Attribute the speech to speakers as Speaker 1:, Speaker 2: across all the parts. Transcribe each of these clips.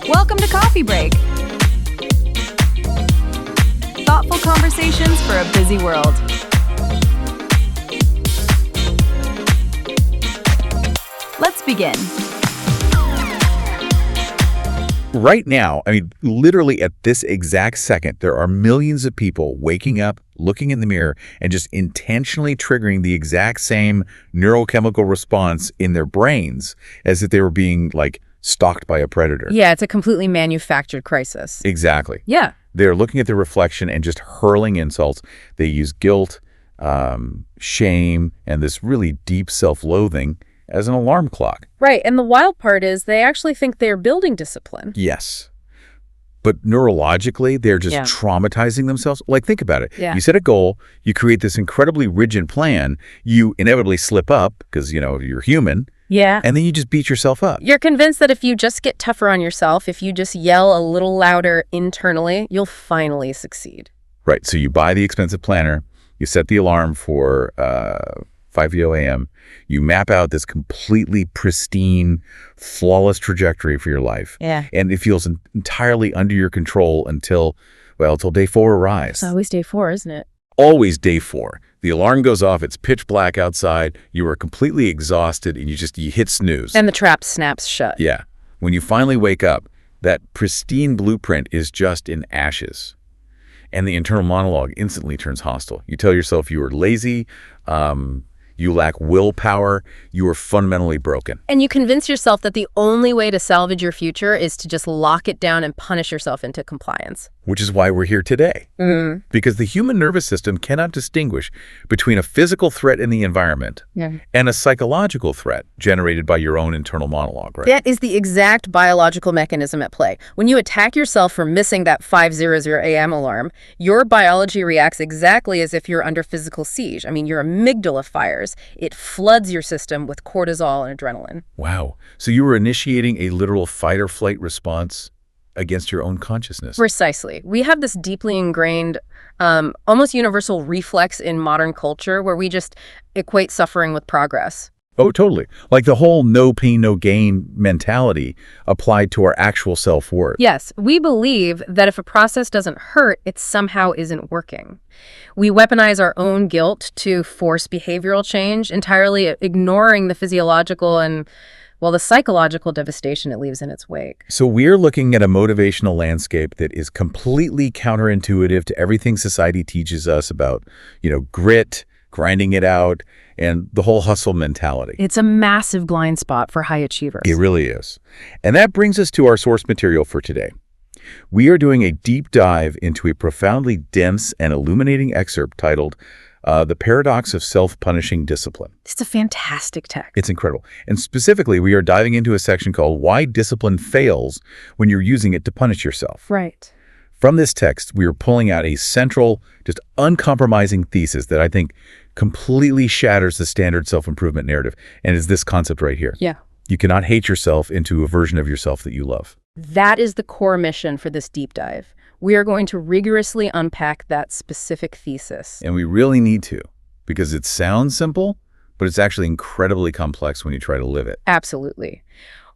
Speaker 1: Welcome to Coffee Break. Thoughtful conversations for a busy world. Let's begin.
Speaker 2: Right now, literally at this exact second, there are millions of people waking up, looking in the mirror, and just intentionally triggering the exact same neurochemical response in their brains as if they were being, stalked by a predator.
Speaker 3: Yeah, it's a completely manufactured crisis.
Speaker 2: Exactly.
Speaker 3: Yeah.
Speaker 2: They're looking at their reflection and just hurling insults. They use guilt, shame, and this really deep self-loathing as an alarm clock.
Speaker 3: Right, and the wild part is they actually think they're building discipline.
Speaker 2: Yes. But neurologically, they're just traumatizing themselves. Think about it.
Speaker 3: Yeah.
Speaker 2: You set a goal, you create this incredibly rigid plan, you inevitably slip up because, you're human.
Speaker 3: Yeah.
Speaker 2: And then you just beat yourself up.
Speaker 3: You're convinced that if you just get tougher on yourself, if you just yell a little louder internally, you'll finally succeed.
Speaker 2: Right. So you buy the expensive planner, you set the alarm for 5 a.m., you map out this completely pristine, flawless trajectory for your life.
Speaker 3: Yeah.
Speaker 2: And it feels entirely under your control until day 4 arrives.
Speaker 3: It's always day 4, isn't it?
Speaker 2: Always day 4. The alarm goes off, it's pitch black outside, you are completely exhausted, and you hit snooze.
Speaker 3: And the trap snaps shut.
Speaker 2: Yeah. When you finally wake up, that pristine blueprint is just in ashes. And the internal monologue instantly turns hostile. You tell yourself you are lazy, you lack willpower, you are fundamentally broken.
Speaker 3: And you convince yourself that the only way to salvage your future is to just lock it down and punish yourself into compliance.
Speaker 2: Which is why we're here today. Mm-hmm. Because the human nervous system cannot distinguish between a physical threat in the environment and a psychological threat generated by your own internal monologue, right?
Speaker 3: That is the exact biological mechanism at play. When you attack yourself for missing that 5:00 a.m. alarm, your biology reacts exactly as if you're under physical siege. Your amygdala fires. It floods your system with cortisol and adrenaline.
Speaker 2: Wow. So you were initiating a literal fight or flight response against your own consciousness.
Speaker 3: Precisely. We have this deeply ingrained, almost universal reflex in modern culture where we just equate suffering with progress.
Speaker 2: Oh, totally. Like the whole no pain, no gain mentality applied to our actual self-worth.
Speaker 3: Yes, we believe that if a process doesn't hurt, it somehow isn't working. We weaponize our own guilt to force behavioral change, entirely ignoring the physiological and the psychological devastation it leaves in its wake.
Speaker 2: So we're looking at a motivational landscape that is completely counterintuitive to everything society teaches us about, grit, grinding it out, and the whole hustle mentality.
Speaker 3: It's a massive blind spot for high achievers.
Speaker 2: It really is. And that brings us to our source material for today. We are doing a deep dive into a profoundly dense and illuminating excerpt titled The Paradox of Self-Punishing Discipline.
Speaker 3: It's a fantastic text.
Speaker 2: It's incredible. And specifically, we are diving into a section called Why Discipline Fails When You're Using It to Punish Yourself.
Speaker 3: Right.
Speaker 2: From this text, we are pulling out a central, just uncompromising thesis that I think completely shatters the standard self-improvement narrative, and is this concept right here.
Speaker 3: Yeah.
Speaker 2: You cannot hate yourself into a version of yourself that you love.
Speaker 3: That is the core mission for this deep dive. We are going to rigorously unpack that specific thesis.
Speaker 2: And we really need to, because it sounds simple, but it's actually incredibly complex when you try to live it.
Speaker 3: Absolutely.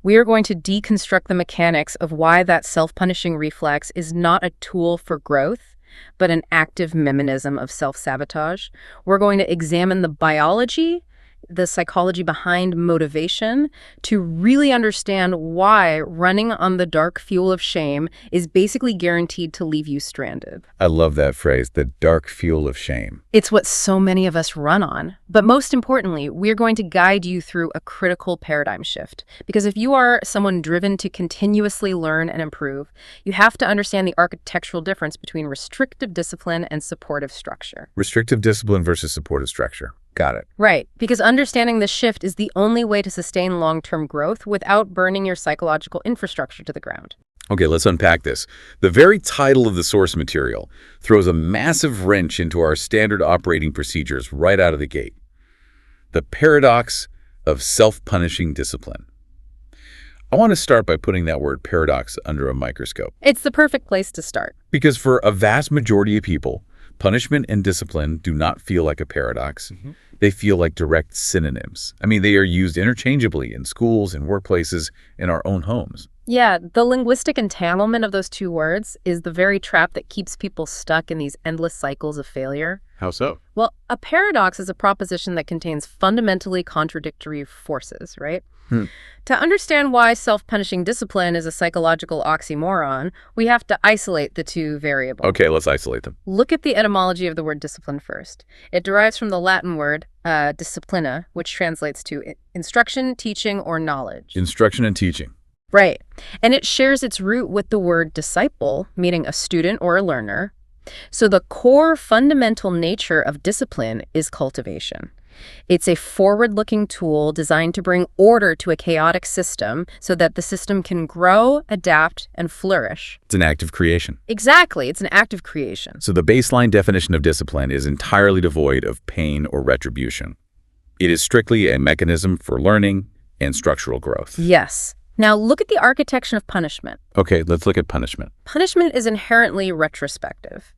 Speaker 3: We are going to deconstruct the mechanics of why that self-punishing reflex is not a tool for growth, but an active mechanism of self-sabotage. We're going to examine the biology, the psychology behind motivation, to really understand why running on the dark fuel of shame is basically guaranteed to leave you stranded.
Speaker 2: I love that phrase, the dark fuel of shame.
Speaker 3: It's what so many of us run on. But most importantly, we're going to guide you through a critical paradigm shift. Because if you are someone driven to continuously learn and improve, you have to understand the architectural difference between restrictive discipline and supportive structure.
Speaker 2: Restrictive discipline versus supportive structure. Got it.
Speaker 3: Right, because understanding this shift is the only way to sustain long-term growth without burning your psychological infrastructure to the ground.
Speaker 2: Okay, let's unpack this. The very title of the source material throws a massive wrench into our standard operating procedures right out of the gate. The paradox of self-punishing discipline. I want to start by putting that word paradox under a microscope.
Speaker 3: It's the perfect place to start.
Speaker 2: Because for a vast majority of people, punishment and discipline do not feel like a paradox. They feel like direct synonyms. I mean, they are used interchangeably in schools, in workplaces, in our own homes.
Speaker 3: Yeah, the linguistic entanglement of those two words is the very trap that keeps people stuck in these endless cycles of failure.
Speaker 2: How so?
Speaker 3: Well, a paradox is a proposition that contains fundamentally contradictory forces, right? To understand why self-punishing discipline is a psychological oxymoron, we have to isolate the two variables.
Speaker 2: Okay, let's isolate them.
Speaker 3: Look at the etymology of the word discipline first. It derives from the Latin word disciplina, which translates to instruction, teaching, or knowledge.
Speaker 2: Instruction and teaching.
Speaker 3: Right. And it shares its root with the word disciple, meaning a student or a learner. So the core fundamental nature of discipline is cultivation. It's a forward-looking tool designed to bring order to a chaotic system so that the system can grow, adapt, and flourish.
Speaker 2: It's an act of creation.
Speaker 3: Exactly. It's an act of creation.
Speaker 2: So the baseline definition of discipline is entirely devoid of pain or retribution. It is strictly a mechanism for learning and structural growth.
Speaker 3: Yes. Now look at the architecture of punishment.
Speaker 2: Okay, let's look at punishment.
Speaker 3: Punishment is inherently retrospective.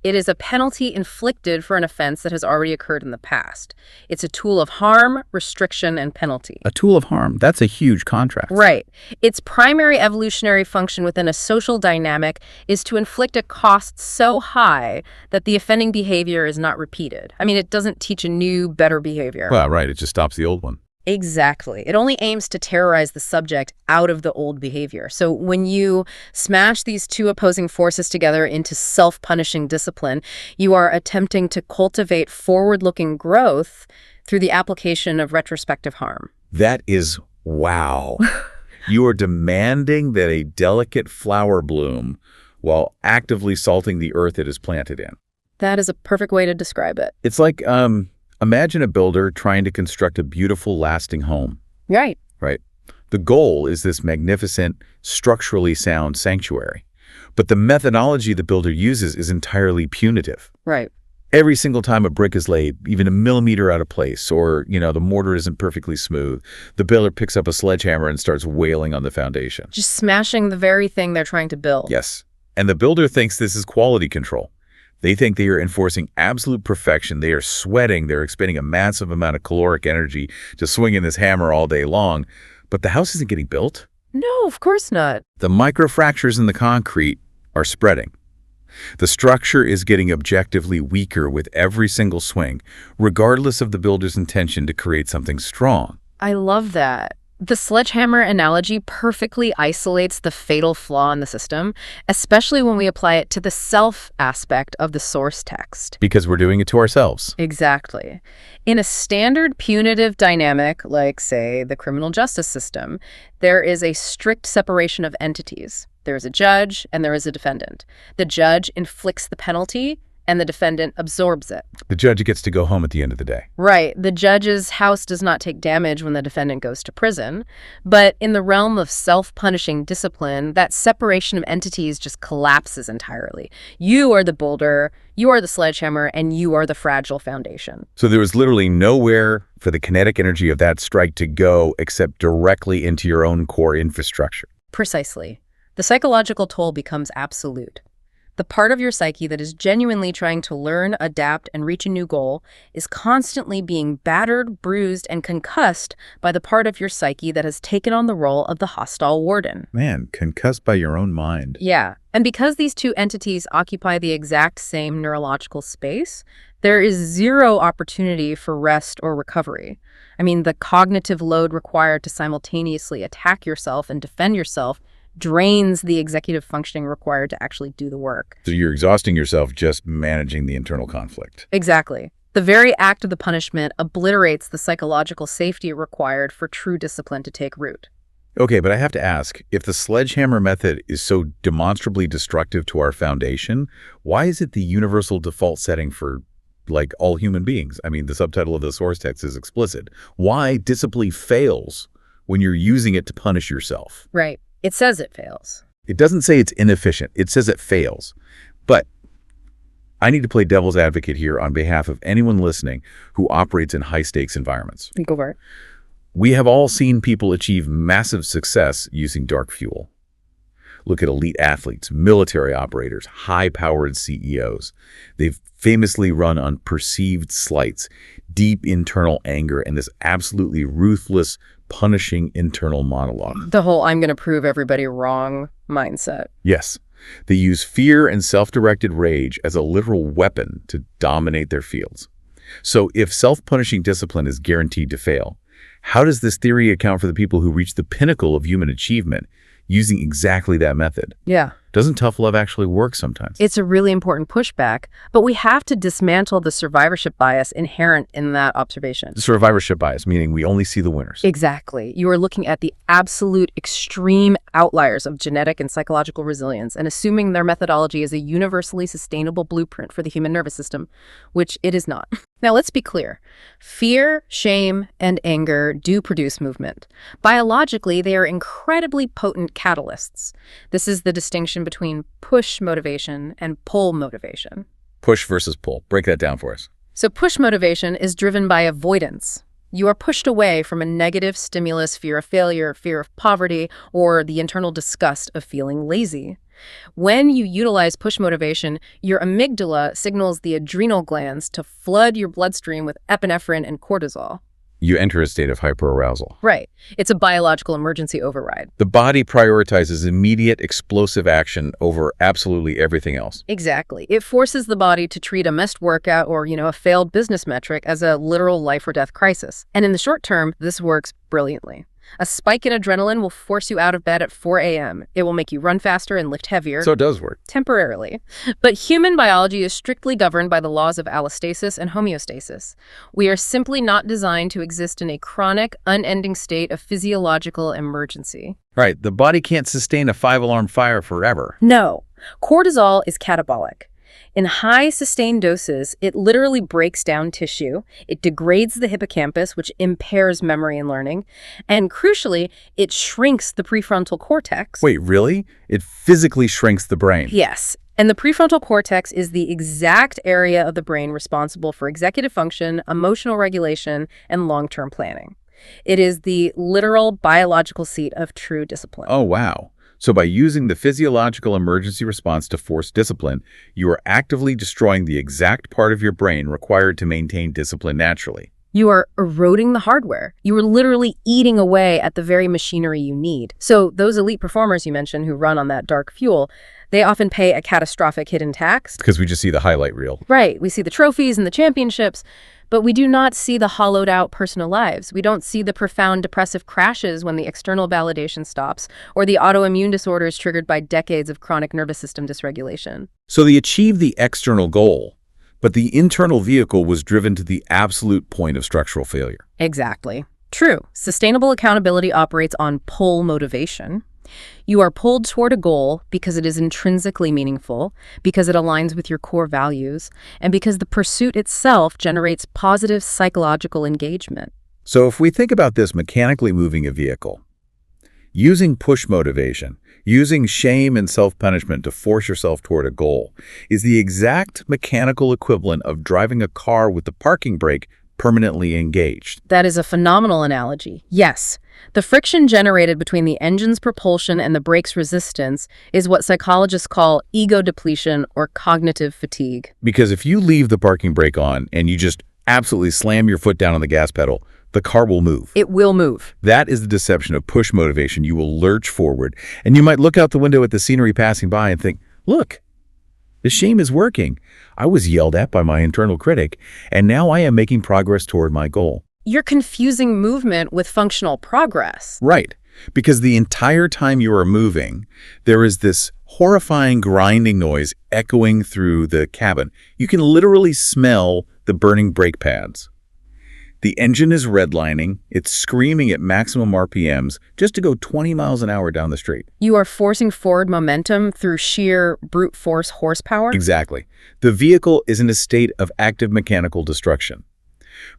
Speaker 3: It is a penalty inflicted for an offense that has already occurred in the past. It's a tool of harm, restriction, and penalty.
Speaker 2: A tool of harm. That's a huge contrast.
Speaker 3: Right. Its primary evolutionary function within a social dynamic is to inflict a cost so high that the offending behavior is not repeated. I mean, it doesn't teach a new, better behavior.
Speaker 2: Well, right. It just stops the old one.
Speaker 3: Exactly. It only aims to terrorize the subject out of the old behavior. So when you smash these two opposing forces together into self-punishing discipline, you are attempting to cultivate forward-looking growth through the application of retrospective harm.
Speaker 2: That is wow. You are demanding that a delicate flower bloom while actively salting the earth it is planted in.
Speaker 3: That is a perfect way to describe it.
Speaker 2: It's like, imagine a builder trying to construct a beautiful, lasting home.
Speaker 3: Right.
Speaker 2: Right. The goal is this magnificent, structurally sound sanctuary. But the methodology the builder uses is entirely punitive.
Speaker 3: Right.
Speaker 2: Every single time a brick is laid, even a millimeter out of place, or, the mortar isn't perfectly smooth, the builder picks up a sledgehammer and starts wailing on the foundation.
Speaker 3: Just smashing the very thing they're trying to build.
Speaker 2: Yes. And the builder thinks this is quality control. They think they are enforcing absolute perfection. They are sweating. They're expending a massive amount of caloric energy just swinging this hammer all day long. But the house isn't getting built.
Speaker 3: No, of course not.
Speaker 2: The microfractures in the concrete are spreading. The structure is getting objectively weaker with every single swing, regardless of the builder's intention to create something strong.
Speaker 3: I love that. The sledgehammer analogy perfectly isolates the fatal flaw in the system, especially when we apply it to the self aspect of the source text.
Speaker 2: Because we're doing it to ourselves.
Speaker 3: Exactly. In a standard punitive dynamic, like, say, the criminal justice system, there is a strict separation of entities. There is a judge and there is a defendant. The judge inflicts the penalty and the defendant absorbs it.
Speaker 2: The judge gets to go home at the end of the day.
Speaker 3: Right. The judge's house does not take damage when the defendant goes to prison. But in the realm of self-punishing discipline, that separation of entities just collapses entirely. You are the boulder, you are the sledgehammer, and you are the fragile foundation.
Speaker 2: So there was literally nowhere for the kinetic energy of that strike to go except directly into your own core infrastructure.
Speaker 3: Precisely. The psychological toll becomes absolute. The part of your psyche that is genuinely trying to learn, adapt, and reach a new goal is constantly being battered, bruised, and concussed by the part of your psyche that has taken on the role of the hostile warden.
Speaker 2: Man, concussed by your own mind.
Speaker 3: Yeah, and because these two entities occupy the exact same neurological space, there is zero opportunity for rest or recovery. I mean, the cognitive load required to simultaneously attack yourself and defend yourself drains the executive functioning required to actually do the work.
Speaker 2: So you're exhausting yourself just managing the internal conflict.
Speaker 3: Exactly. The very act of the punishment obliterates the psychological safety required for true discipline to take root.
Speaker 2: Okay, but I have to ask, if the sledgehammer method is so demonstrably destructive to our foundation, why is it the universal default setting for, like, all human beings? I mean, the subtitle of the source text is explicit. Why discipline fails when you're using it to punish yourself?
Speaker 3: Right. It says it fails.
Speaker 2: It doesn't say it's inefficient. It says it fails. But I need to play devil's advocate here on behalf of anyone listening who operates in high-stakes environments.
Speaker 3: Go for it.
Speaker 2: We have all seen people achieve massive success using dark fuel. Look at elite athletes, military operators, high-powered CEOs. They've famously run on perceived slights, deep internal anger, and this absolutely ruthless, punishing internal monologue.
Speaker 3: The whole "I'm going to prove everybody wrong" mindset.
Speaker 2: Yes, they use fear and self-directed rage as a literal weapon to dominate their fields. So if self-punishing discipline is guaranteed to fail, how does this theory account for the people who reach the pinnacle of human achievement using exactly that method?
Speaker 3: Yeah.
Speaker 2: Doesn't tough love actually work sometimes?
Speaker 3: It's a really important pushback, but we have to dismantle the survivorship bias inherent in that observation.
Speaker 2: The survivorship bias, meaning we only see the winners.
Speaker 3: Exactly. You are looking at the absolute extreme outliers of genetic and psychological resilience and assuming their methodology is a universally sustainable blueprint for the human nervous system, which it is not. Now, let's be clear. Fear, shame, and anger do produce movement. Biologically, they are incredibly potent catalysts. This is the distinction between push motivation and pull motivation.
Speaker 2: Push versus pull. Break that down for us.
Speaker 3: So push motivation is driven by avoidance. You are pushed away from a negative stimulus, fear of failure, fear of poverty, or the internal disgust of feeling lazy. When you utilize push motivation, your amygdala signals the adrenal glands to flood your bloodstream with epinephrine and cortisol.
Speaker 2: You enter a state of hyperarousal.
Speaker 3: Right. It's a biological emergency override.
Speaker 2: The body prioritizes immediate explosive action over absolutely everything else.
Speaker 3: Exactly. It forces the body to treat a missed workout or, a failed business metric as a literal life or death crisis. And in the short term, this works brilliantly. A spike in adrenaline will force you out of bed at 4 a.m. It will make you run faster and lift heavier.
Speaker 2: So it does work.
Speaker 3: Temporarily. But human biology is strictly governed by the laws of allostasis and homeostasis. We are simply not designed to exist in a chronic, unending state of physiological emergency.
Speaker 2: Right. The body can't sustain a 5-alarm fire forever.
Speaker 3: No. Cortisol is catabolic. In high sustained doses, it literally breaks down tissue, it degrades the hippocampus, which impairs memory and learning, and crucially, it shrinks the prefrontal cortex.
Speaker 2: Wait, really? It physically shrinks the brain?
Speaker 3: Yes, and the prefrontal cortex is the exact area of the brain responsible for executive function, emotional regulation, and long-term planning. It is the literal biological seat of true discipline.
Speaker 2: Oh, wow. So by using the physiological emergency response to force discipline, you are actively destroying the exact part of your brain required to maintain discipline naturally.
Speaker 3: You are eroding the hardware. You are literally eating away at the very machinery you need. So those elite performers you mentioned who run on that dark fuel, they often pay a catastrophic hidden tax.
Speaker 2: Because we just see the highlight reel.
Speaker 3: Right. We see the trophies and the championships, but we do not see the hollowed out personal lives. We don't see the profound depressive crashes when the external validation stops, or the autoimmune disorders triggered by decades of chronic nervous system dysregulation.
Speaker 2: So they achieved the external goal, but the internal vehicle was driven to the absolute point of structural failure.
Speaker 3: Exactly. True. Sustainable accountability operates on pull motivation. You are pulled toward a goal because it is intrinsically meaningful, because it aligns with your core values, and because the pursuit itself generates positive psychological engagement.
Speaker 2: So if we think about this mechanically moving a vehicle, using push motivation, using shame and self-punishment to force yourself toward a goal is the exact mechanical equivalent of driving a car with the parking brake permanently engaged.
Speaker 3: That is a phenomenal analogy. Yes, the friction generated between the engine's propulsion and the brake's resistance is what psychologists call ego depletion or cognitive fatigue.
Speaker 2: Because if you leave the parking brake on and you just absolutely slam your foot down on the gas pedal, the car will move.
Speaker 3: It will move.
Speaker 2: That is the deception of push motivation. You will lurch forward, and you might look out the window at the scenery passing by and think, look, the shame is working. I was yelled at by my internal critic, and now I am making progress toward my goal.
Speaker 3: You're confusing movement with functional progress.
Speaker 2: Right, because the entire time you are moving, there is this horrifying grinding noise echoing through the cabin. You can literally smell the burning brake pads. The engine is redlining, it's screaming at maximum RPMs just to go 20 miles an hour down the street.
Speaker 3: You are forcing forward momentum through sheer brute force horsepower?
Speaker 2: Exactly. The vehicle is in a state of active mechanical destruction.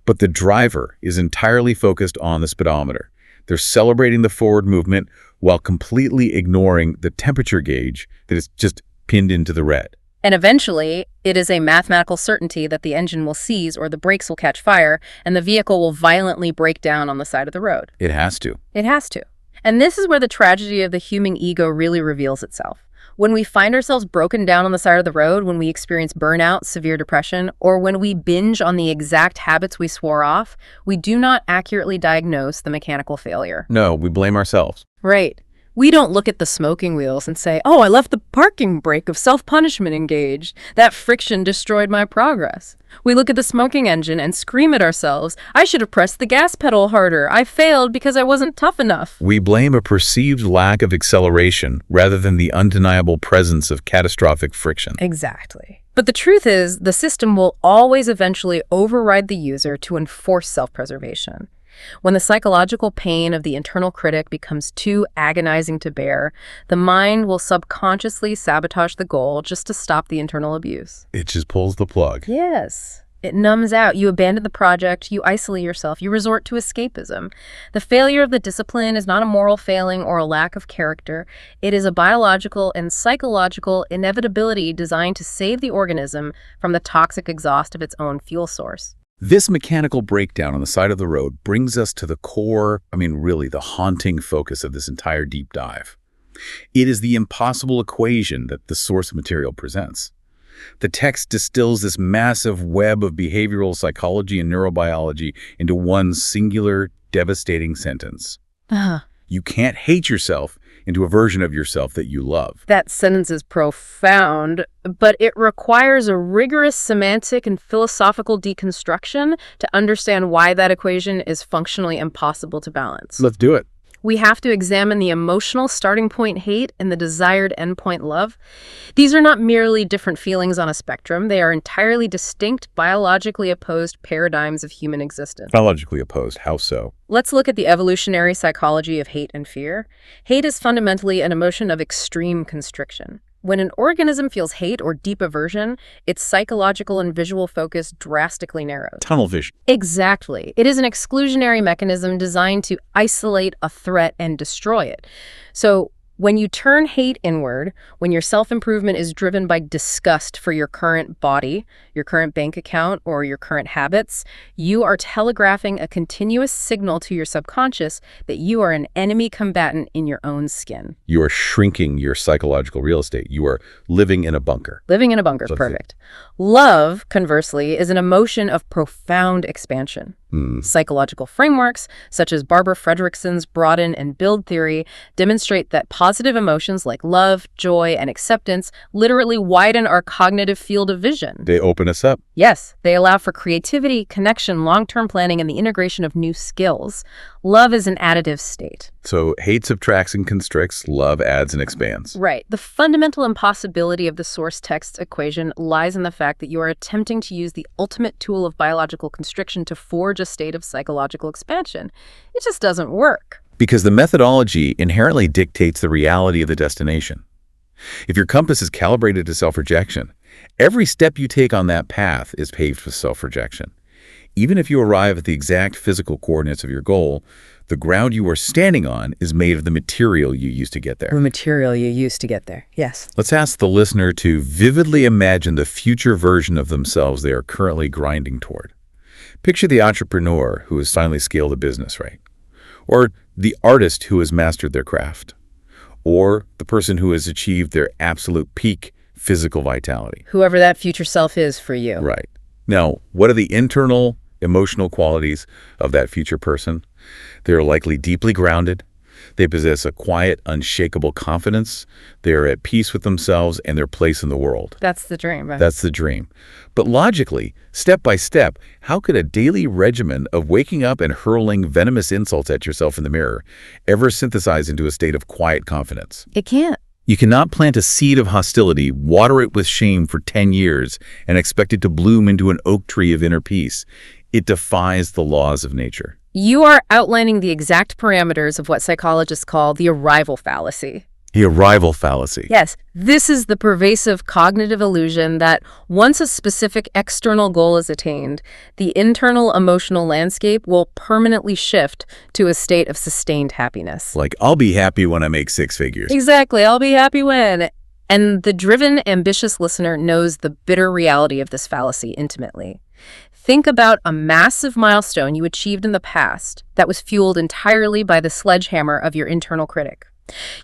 Speaker 2: But the driver is entirely focused on the speedometer. They're celebrating the forward movement while completely ignoring the temperature gauge that is just pinned into the red.
Speaker 3: And eventually, it is a mathematical certainty that the engine will seize or the brakes will catch fire and the vehicle will violently break down on the side of the road.
Speaker 2: It has to.
Speaker 3: It has to. And this is where the tragedy of the human ego really reveals itself. When we find ourselves broken down on the side of the road, when we experience burnout, severe depression, or when we binge on the exact habits we swore off, we do not accurately diagnose the mechanical failure.
Speaker 2: No, we blame ourselves.
Speaker 3: Right. We don't look at the smoking wheels and say, oh, I left the parking brake of self-punishment engaged. That friction destroyed my progress. We look at the smoking engine and scream at ourselves, I should have pressed the gas pedal harder. I failed because I wasn't tough enough.
Speaker 2: We blame a perceived lack of acceleration rather than the undeniable presence of catastrophic friction.
Speaker 3: Exactly. But the truth is, the system will always eventually override the user to enforce self-preservation. When the psychological pain of the internal critic becomes too agonizing to bear, the mind will subconsciously sabotage the goal just to stop the internal abuse.
Speaker 2: It just pulls the plug.
Speaker 3: Yes. It numbs out. You abandon the project, you isolate yourself, you resort to escapism. The failure of the discipline is not a moral failing or a lack of character. It is a biological and psychological inevitability designed to save the organism from the toxic exhaust of its own fuel source.
Speaker 2: This mechanical breakdown on the side of the road brings us to the core, really the haunting focus of this entire deep dive. It is the impossible equation that the source material presents. The text distills this massive web of behavioral psychology and neurobiology into one singular, devastating sentence. You can't hate yourself into a version of yourself that you love.
Speaker 3: That sentence is profound, but it requires a rigorous semantic and philosophical deconstruction to understand why that equation is functionally impossible to balance.
Speaker 2: Let's do it.
Speaker 3: We have to examine the emotional starting point hate and the desired endpoint love. These are not merely different feelings on a spectrum. They are entirely distinct, biologically opposed paradigms of human existence.
Speaker 2: Biologically opposed, how so?
Speaker 3: Let's look at the evolutionary psychology of hate and fear. Hate is fundamentally an emotion of extreme constriction. When an organism feels hate or deep aversion, its psychological and visual focus drastically narrows.
Speaker 2: Tunnel vision.
Speaker 3: Exactly. It is an exclusionary mechanism designed to isolate a threat and destroy it. So when you turn hate inward, when your self-improvement is driven by disgust for your current body, your current bank account, or your current habits, you are telegraphing a continuous signal to your subconscious that you are an enemy combatant in your own skin.
Speaker 2: You are shrinking your psychological real estate. You are living in a bunker.
Speaker 3: Living in a bunker is perfect. Love, conversely, is an emotion of profound expansion. Psychological frameworks, such as Barbara Fredrickson's broaden and build theory, demonstrate that positive emotions like love, joy, and acceptance literally widen our cognitive field of vision.
Speaker 2: They open us up.
Speaker 3: Yes, they allow for creativity, connection, long-term planning, and the integration of new skills. Love is an additive state.
Speaker 2: So hate subtracts and constricts, love adds and expands.
Speaker 3: Right. The fundamental impossibility of the source text equation lies in the fact that you are attempting to use the ultimate tool of biological constriction to forge a state of psychological expansion. It just doesn't work.
Speaker 2: Because the methodology inherently dictates the reality of the destination. If your compass is calibrated to self-rejection, every step you take on that path is paved with self-rejection. Even if you arrive at the exact physical coordinates of your goal, the ground you are standing on is made of the material you used to get there.
Speaker 3: The material you used to get there, yes.
Speaker 2: Let's ask the listener to vividly imagine the future version of themselves they are currently grinding toward. Picture the entrepreneur who has finally scaled a business, right? Or the artist who has mastered their craft. Or the person who has achieved their absolute peak physical vitality.
Speaker 3: Whoever that future self is for you.
Speaker 2: Right. Now, what are the internal, emotional qualities of that future person? They are likely deeply grounded. They possess a quiet, unshakable confidence. They are at peace with themselves and their place in the world.
Speaker 3: That's the dream, right?
Speaker 2: That's the dream. But logically, step by step, how could a daily regimen of waking up and hurling venomous insults at yourself in the mirror ever synthesize into a state of quiet confidence?
Speaker 3: It can't.
Speaker 2: You cannot plant a seed of hostility, water it with shame for 10 years, and expect it to bloom into an oak tree of inner peace. It defies the laws of nature.
Speaker 3: You are outlining the exact parameters of what psychologists call the arrival fallacy.
Speaker 2: The arrival fallacy.
Speaker 3: Yes, this is the pervasive cognitive illusion that once a specific external goal is attained, the internal emotional landscape will permanently shift to a state of sustained happiness.
Speaker 2: Like, I'll be happy when I make 6 figures.
Speaker 3: Exactly, I'll be happy when. And the driven, ambitious listener knows the bitter reality of this fallacy intimately. Think about a massive milestone you achieved in the past that was fueled entirely by the sledgehammer of your internal critic.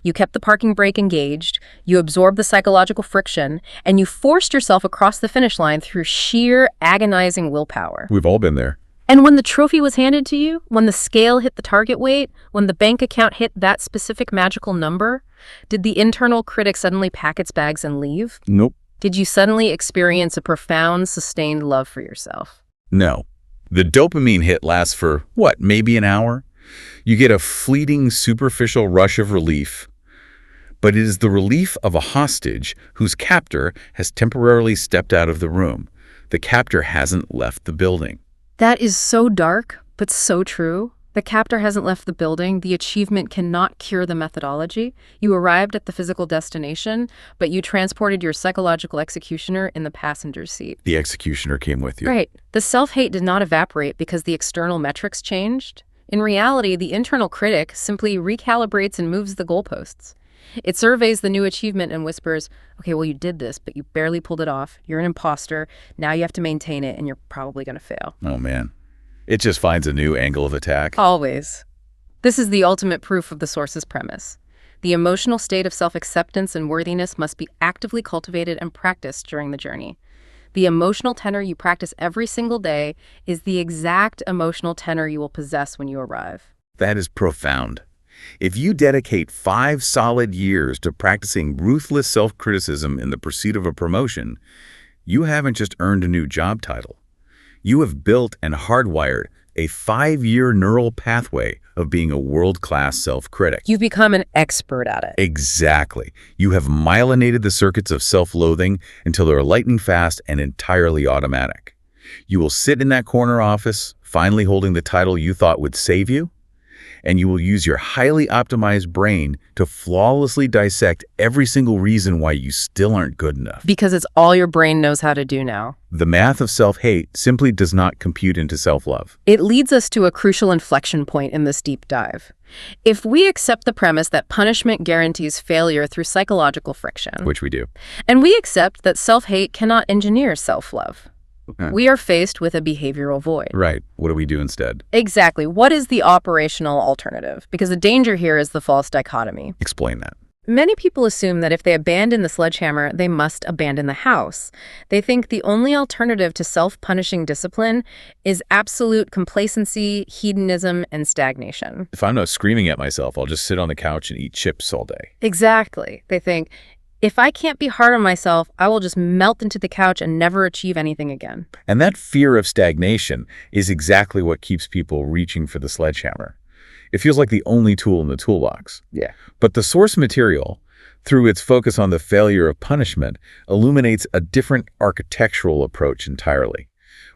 Speaker 3: You kept the parking brake engaged, you absorbed the psychological friction, and you forced yourself across the finish line through sheer agonizing willpower.
Speaker 2: We've all been there.
Speaker 3: And when the trophy was handed to you, when the scale hit the target weight, when the bank account hit that specific magical number, did the internal critic suddenly pack its bags and leave?
Speaker 2: Nope.
Speaker 3: Did you suddenly experience a profound, sustained love for yourself?
Speaker 2: No. The dopamine hit lasts for, what, maybe an hour? You get a fleeting, superficial rush of relief, but it is the relief of a hostage whose captor has temporarily stepped out of the room. The captor hasn't left the building.
Speaker 3: That is so dark, but so true. The captor hasn't left the building. The achievement cannot cure the methodology. You arrived at the physical destination, but you transported your psychological executioner in the passenger seat.
Speaker 2: The executioner came with you.
Speaker 3: Right. The self-hate did not evaporate because the external metrics changed. In reality, the internal critic simply recalibrates and moves the goalposts. It surveys the new achievement and whispers, okay, well, you did this, but you barely pulled it off. You're an imposter. Now you have to maintain it, and you're probably going to fail.
Speaker 2: Oh, man. It just finds a new angle of attack.
Speaker 3: Always. This is the ultimate proof of the source's premise. The emotional state of self-acceptance and worthiness must be actively cultivated and practiced during the journey. The emotional tenor you practice every single day is the exact emotional tenor you will possess when you arrive.
Speaker 2: That is profound. If you dedicate 5 solid years to practicing ruthless self-criticism in the pursuit of a promotion, you haven't just earned a new job title. You have built and hardwired a 5-year neural pathway of being a world-class self-critic.
Speaker 3: You've become an expert at it.
Speaker 2: Exactly. You have myelinated the circuits of self-loathing until they're lightning fast and entirely automatic. You will sit in that corner office, finally holding the title you thought would save you, and you will use your highly optimized brain to flawlessly dissect every single reason why you still aren't good enough.
Speaker 3: Because it's all your brain knows how to do now.
Speaker 2: The math of self-hate simply does not compute into self-love.
Speaker 3: It leads us to a crucial inflection point in this deep dive. If we accept the premise that punishment guarantees failure through psychological friction,
Speaker 2: Which we do.
Speaker 3: and we accept that self-hate cannot engineer self-love, we are faced with a behavioral void.
Speaker 2: Right. What do we do instead?
Speaker 3: Exactly. What is the operational alternative? Because the danger here is the false dichotomy.
Speaker 2: Explain that.
Speaker 3: Many people assume that if they abandon the sledgehammer, they must abandon the house. They think the only alternative to self-punishing discipline is absolute complacency, hedonism, and stagnation.
Speaker 2: If I'm not screaming at myself, I'll just sit on the couch and eat chips all day.
Speaker 3: Exactly. They think, if I can't be hard on myself, I will just melt into the couch and never achieve anything again.
Speaker 2: And that fear of stagnation is exactly what keeps people reaching for the sledgehammer. It feels like the only tool in the toolbox.
Speaker 3: Yeah.
Speaker 2: But the source material, through its focus on the failure of punishment, illuminates a different architectural approach entirely.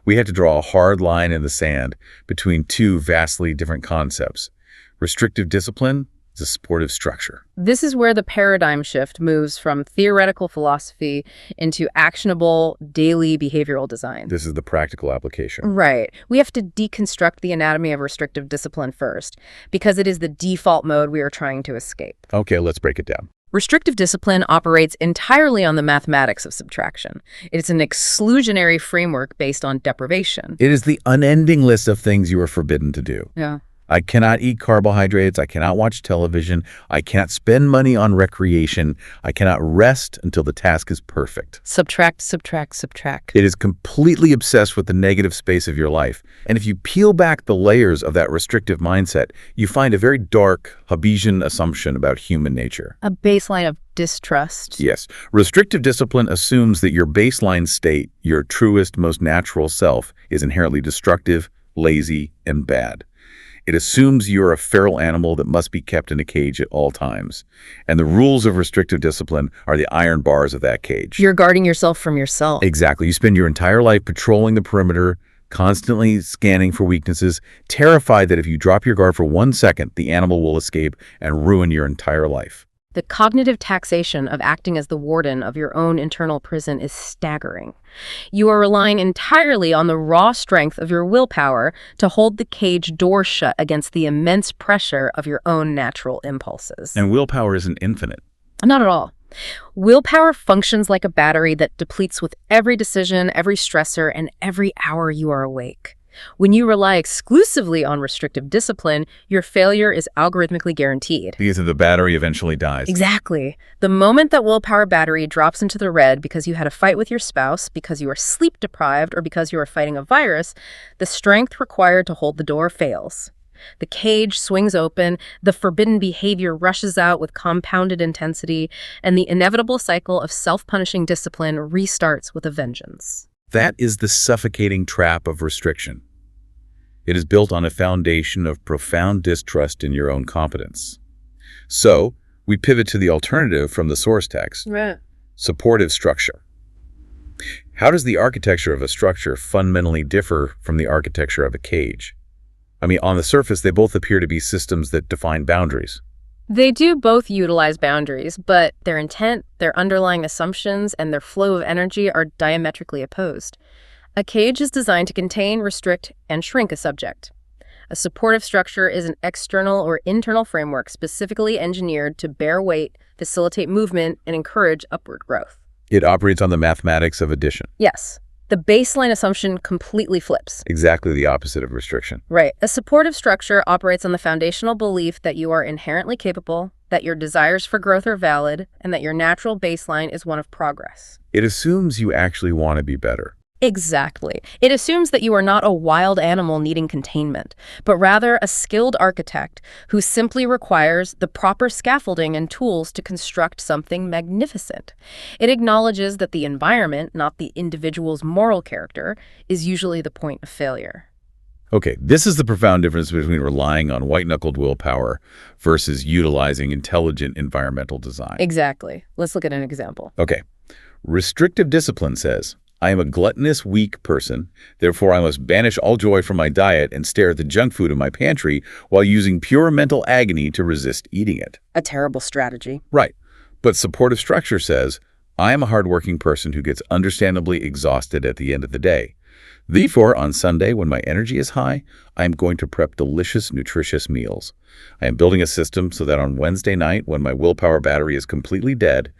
Speaker 2: We had to draw a hard line in the sand between two vastly different concepts. Restrictive discipline is a supportive structure.
Speaker 3: This is where the paradigm shift moves from theoretical philosophy into actionable daily behavioral design.
Speaker 2: This is the practical application.
Speaker 3: Right. We have to deconstruct the anatomy of restrictive discipline first, because it is the default mode we are trying to escape.
Speaker 2: Okay, let's break it down.
Speaker 3: Restrictive discipline operates entirely on the mathematics of subtraction. It's an exclusionary framework based on deprivation.
Speaker 2: It is the unending list of things you are forbidden to do.
Speaker 3: Yeah.
Speaker 2: I cannot eat carbohydrates. I cannot watch television. I cannot spend money on recreation. I cannot rest until the task is perfect.
Speaker 3: Subtract, subtract, subtract.
Speaker 2: It is completely obsessed with the negative space of your life. And if you peel back the layers of that restrictive mindset, you find a very dark Hobbesian assumption about human nature.
Speaker 3: A baseline of distrust.
Speaker 2: Yes. Restrictive discipline assumes that your baseline state, your truest, most natural self, is inherently destructive, lazy, and bad. It assumes you're a feral animal that must be kept in a cage at all times. And the rules of restrictive discipline are the iron bars of that cage.
Speaker 3: You're guarding yourself from yourself.
Speaker 2: Exactly. You spend your entire life patrolling the perimeter, constantly scanning for weaknesses, terrified that if you drop your guard for 1 second, the animal will escape and ruin your entire life.
Speaker 3: The cognitive taxation of acting as the warden of your own internal prison is staggering. You are relying entirely on the raw strength of your willpower to hold the cage door shut against the immense pressure of your own natural impulses.
Speaker 2: And willpower isn't infinite.
Speaker 3: Not at all. Willpower functions like a battery that depletes with every decision, every stressor, and every hour you are awake. When you rely exclusively on restrictive discipline, your failure is algorithmically guaranteed.
Speaker 2: Because the battery eventually dies.
Speaker 3: Exactly. The moment that willpower battery drops into the red because you had a fight with your spouse, because you are sleep deprived, or because you are fighting a virus, the strength required to hold the door fails. The cage swings open, the forbidden behavior rushes out with compounded intensity, and the inevitable cycle of self-punishing discipline restarts with a vengeance.
Speaker 2: That is the suffocating trap of restriction. It is built on a foundation of profound distrust in your own competence. So, we pivot to the alternative from the source text.
Speaker 3: Right.
Speaker 2: Supportive structure. How does the architecture of a structure fundamentally differ from the architecture of a cage? I mean, on the surface, they both appear to be systems that define boundaries.
Speaker 3: They do both utilize boundaries, but their intent, their underlying assumptions, and their flow of energy are diametrically opposed. A cage is designed to contain, restrict, and shrink a subject. A supportive structure is an external or internal framework specifically engineered to bear weight, facilitate movement, and encourage upward growth.
Speaker 2: It operates on the mathematics of addition.
Speaker 3: Yes. The baseline assumption completely flips.
Speaker 2: Exactly the opposite of restriction.
Speaker 3: Right. A supportive structure operates on the foundational belief that you are inherently capable, that your desires for growth are valid, and that your natural baseline is one of progress.
Speaker 2: It assumes you actually want to be better.
Speaker 3: Exactly. It assumes that you are not a wild animal needing containment, but rather a skilled architect who simply requires the proper scaffolding and tools to construct something magnificent. It acknowledges that the environment, not the individual's moral character, is usually the point of failure.
Speaker 2: Okay, this is the profound difference between relying on white-knuckled willpower versus utilizing intelligent environmental design.
Speaker 3: Exactly. Let's look at an example.
Speaker 2: Okay, restrictive discipline says, I am a gluttonous, weak person, therefore I must banish all joy from my diet and stare at the junk food in my pantry while using pure mental agony to resist eating it.
Speaker 3: A terrible strategy.
Speaker 2: Right. But supportive structure says, I am a hardworking person who gets understandably exhausted at the end of the day. Therefore, on Sunday, when my energy is high, I am going to prep delicious, nutritious meals. I am building a system so that on Wednesday night, when my willpower battery is completely dead,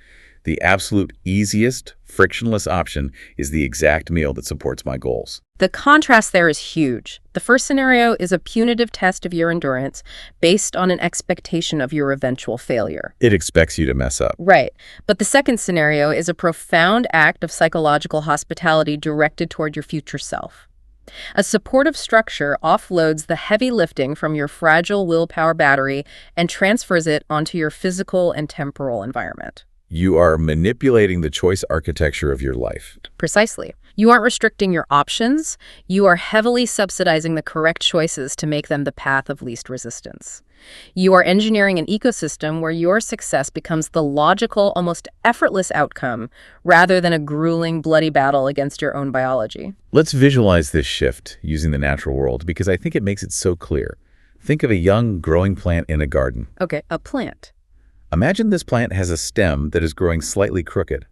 Speaker 2: the absolute easiest, frictionless option is the exact meal that supports my goals.
Speaker 3: The contrast there is huge. The first scenario is a punitive test of your endurance based on an expectation of your eventual failure.
Speaker 2: It expects you to mess up.
Speaker 3: Right. But the second scenario is a profound act of psychological hospitality directed toward your future self. A supportive structure offloads the heavy lifting from your fragile willpower battery and transfers it onto your physical and temporal environment.
Speaker 2: You are manipulating the choice architecture of your life.
Speaker 3: Precisely. You aren't restricting your options. You are heavily subsidizing the correct choices to make them the path of least resistance. You are engineering an ecosystem where your success becomes the logical, almost effortless outcome, rather than a grueling, bloody battle against your own biology.
Speaker 2: Let's visualize this shift using the natural world because I think it makes it so clear. Think of a young, growing plant in a garden.
Speaker 3: Okay, a plant.
Speaker 2: Imagine this plant has a stem that is growing slightly crooked.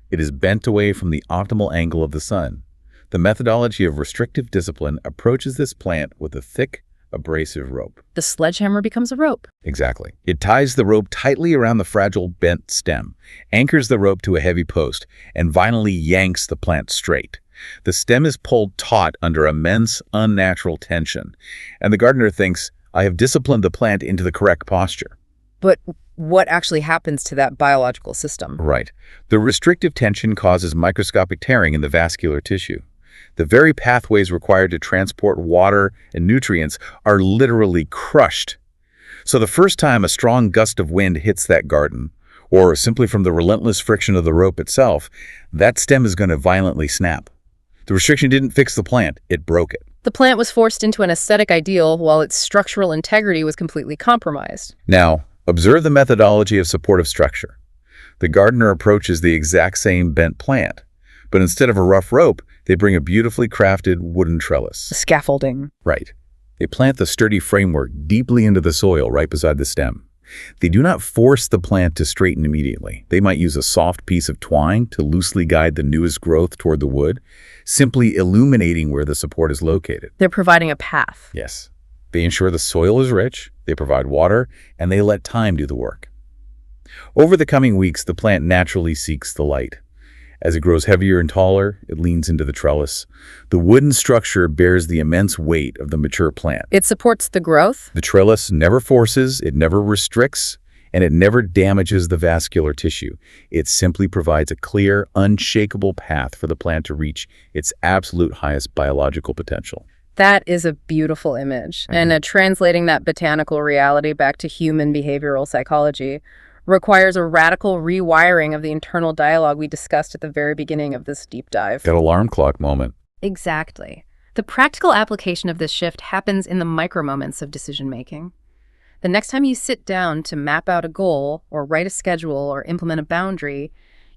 Speaker 2: It is bent away from the optimal angle of the sun. The methodology of restrictive discipline approaches this plant with a thick, abrasive rope.
Speaker 3: The sledgehammer becomes a rope.
Speaker 2: Exactly. It ties the rope tightly around the fragile, bent stem, anchors the rope to a heavy post, and violently yanks the plant straight. The stem is pulled taut under immense, unnatural tension, and the gardener thinks, I have disciplined the plant into the correct posture.
Speaker 3: But what actually happens to that biological system?
Speaker 2: Right. The restrictive tension causes microscopic tearing in the vascular tissue. The very pathways required to transport water and nutrients are literally crushed. So the first time a strong gust of wind hits that garden, or simply from the relentless friction of the rope itself, that stem is going to violently snap. The restriction didn't fix the plant, it broke it.
Speaker 3: The plant was forced into an aesthetic ideal while its structural integrity was completely compromised.
Speaker 2: Now, observe the methodology of supportive structure. The gardener approaches the exact same bent plant, but instead of a rough rope, they bring a beautifully crafted wooden trellis.
Speaker 3: Scaffolding.
Speaker 2: Right. They plant the sturdy framework deeply into the soil right beside the stem. They do not force the plant to straighten immediately. They might use a soft piece of twine to loosely guide the newest growth toward the wood, simply illuminating where the support is located.
Speaker 3: They're providing a path.
Speaker 2: Yes. They ensure the soil is rich, they provide water, and they let time do the work. Over the coming weeks, the plant naturally seeks the light. As it grows heavier and taller, it leans into the trellis. The wooden structure bears the immense weight of the mature plant.
Speaker 3: It supports the growth.
Speaker 2: The trellis never forces, it never restricts, and it never damages the vascular tissue. It simply provides a clear, unshakable path for the plant to reach its absolute highest biological potential.
Speaker 3: That is a beautiful image. And translating that botanical reality back to human behavioral psychology requires a radical rewiring of the internal dialogue we discussed at the very beginning of this deep dive.
Speaker 2: That alarm clock moment.
Speaker 3: Exactly. The practical application of this shift happens in the micro moments of decision-making. The next time you sit down to map out a goal or write a schedule or implement a boundary,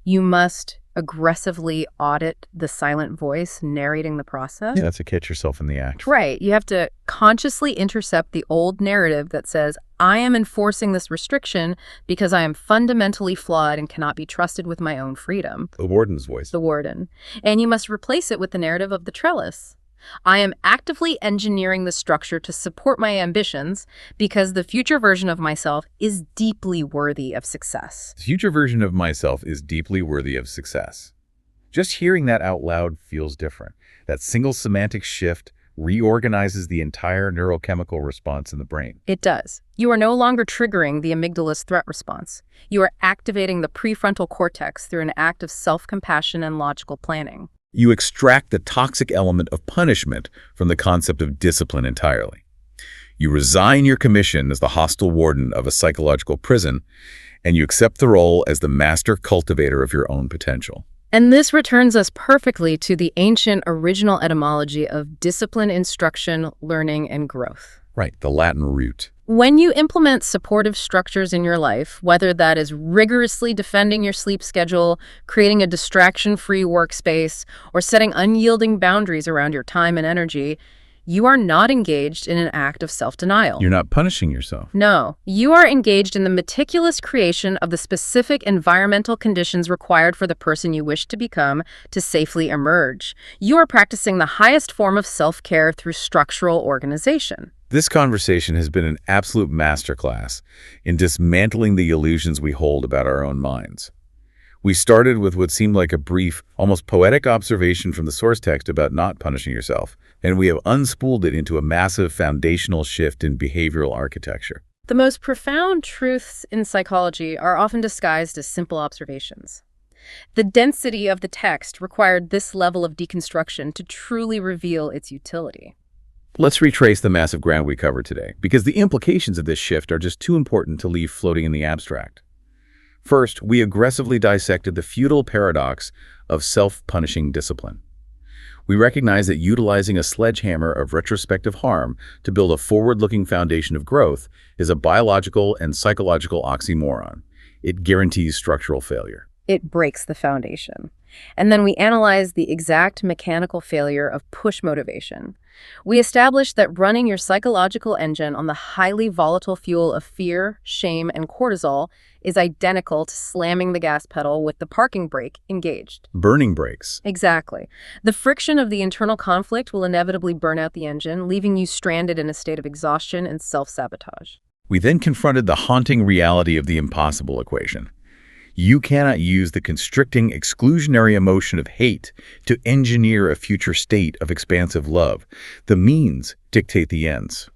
Speaker 3: you must aggressively audit the silent voice narrating the process.
Speaker 2: Yeah, that's to catch yourself in the act.
Speaker 3: Right. You have to consciously intercept the old narrative that says, I am enforcing this restriction because I am fundamentally flawed and cannot be trusted with my own freedom.
Speaker 2: The warden's voice.
Speaker 3: The warden. And you must replace it with the narrative of the trellis. I am actively engineering the structure to support my ambitions because the future version of myself is deeply worthy of success.
Speaker 2: The future version of myself is deeply worthy of success. Just hearing that out loud feels different. That single semantic shift reorganizes the entire neurochemical response in the brain.
Speaker 3: It does. You are no longer triggering the amygdala's threat response. You are activating the prefrontal cortex through an act of self-compassion and logical planning.
Speaker 2: You extract the toxic element of punishment from the concept of discipline entirely. You resign your commission as the hostile warden of a psychological prison, and you accept the role as the master cultivator of your own potential.
Speaker 3: And this returns us perfectly to the ancient original etymology of discipline, instruction, learning, and growth.
Speaker 2: Right, the Latin root.
Speaker 3: When you implement supportive structures in your life, whether that is rigorously defending your sleep schedule, creating a distraction-free workspace, or setting unyielding boundaries around your time and energy, you are not engaged in an act of self-denial.
Speaker 2: You're not punishing yourself.
Speaker 3: No, you are engaged in the meticulous creation of the specific environmental conditions required for the person you wish to become to safely emerge. You are practicing the highest form of self-care through structural organization.
Speaker 2: This conversation has been an absolute masterclass in dismantling the illusions we hold about our own minds. We started with what seemed like a brief, almost poetic observation from the source text about not punishing yourself, and we have unspooled it into a massive foundational shift in behavioral architecture.
Speaker 3: The most profound truths in psychology are often disguised as simple observations. The density of the text required this level of deconstruction to truly reveal its utility.
Speaker 2: Let's retrace the massive ground we covered today, because the implications of this shift are just too important to leave floating in the abstract. First, we aggressively dissected the futile paradox of self-punishing discipline. We recognize that utilizing a sledgehammer of retrospective harm to build a forward-looking foundation of growth is a biological and psychological oxymoron. It guarantees structural failure.
Speaker 3: It breaks the foundation. And then we analyze the exact mechanical failure of push motivation. We established that running your psychological engine on the highly volatile fuel of fear, shame, and cortisol is identical to slamming the gas pedal with the parking brake engaged.
Speaker 2: Burning brakes.
Speaker 3: Exactly. The friction of the internal conflict will inevitably burn out the engine, leaving you stranded in a state of exhaustion and self-sabotage.
Speaker 2: We then confronted the haunting reality of the impossible equation. You cannot use the constricting, exclusionary emotion of hate to engineer a future state of expansive love. The means dictate the ends.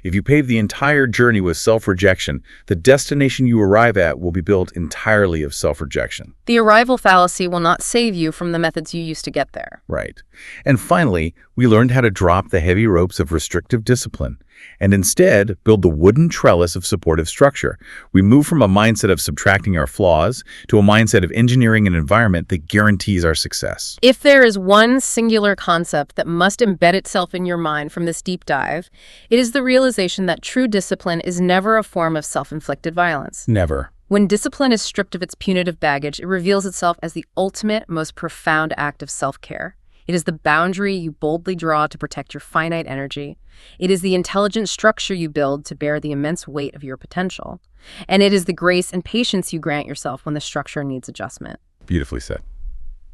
Speaker 2: If you pave the entire journey with self-rejection, the destination you arrive at will be built entirely of self-rejection.
Speaker 3: The arrival fallacy will not save you from the methods you used to get there.
Speaker 2: Right. And finally, we learned how to drop the heavy ropes of restrictive discipline and instead build the wooden trellis of supportive structure. We move from a mindset of subtracting our flaws to a mindset of engineering an environment that guarantees our success.
Speaker 3: If there is one singular concept that must embed itself in your mind from this deep dive, it is the realization that true discipline is never a form of self-inflicted violence.
Speaker 2: Never.
Speaker 3: When discipline is stripped of its punitive baggage, it reveals itself as the ultimate, most profound act of self-care. It is the boundary you boldly draw to protect your finite energy. It is the intelligent structure you build to bear the immense weight of your potential. And it is the grace and patience you grant yourself when the structure needs adjustment.
Speaker 2: Beautifully said.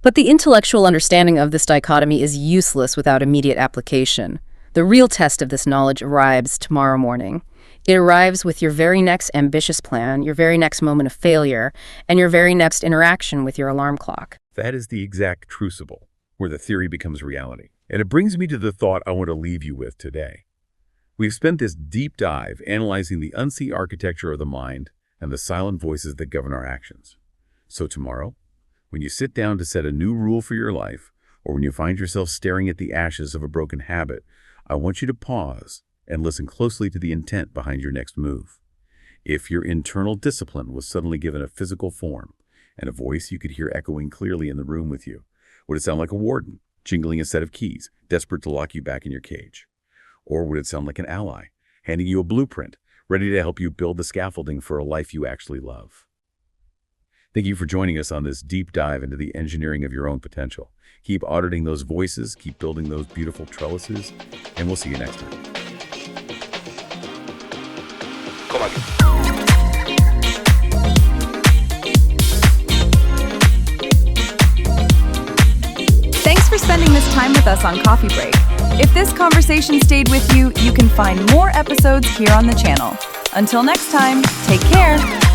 Speaker 3: But the intellectual understanding of this dichotomy is useless without immediate application. The real test of this knowledge arrives tomorrow morning. It arrives with your very next ambitious plan, your very next moment of failure, and your very next interaction with your alarm clock.
Speaker 2: That is the exact crucible where the theory becomes reality. And it brings me to the thought I want to leave you with today. We've spent this deep dive analyzing the unseen architecture of the mind and the silent voices that govern our actions. So tomorrow, when you sit down to set a new rule for your life, or when you find yourself staring at the ashes of a broken habit, I want you to pause and listen closely to the intent behind your next move. If your internal discipline was suddenly given a physical form and a voice you could hear echoing clearly in the room with you, would it sound like a warden, jingling a set of keys, desperate to lock you back in your cage? Or would it sound like an ally, handing you a blueprint, ready to help you build the scaffolding for a life you actually love? Thank you for joining us on this deep dive into the engineering of your own potential. Keep auditing those voices, keep building those beautiful trellises, and we'll see you next time.
Speaker 1: Thanks for spending this time with us on Coffee Break. If this conversation stayed with you, you can find more episodes here on the channel. Until next time, take care.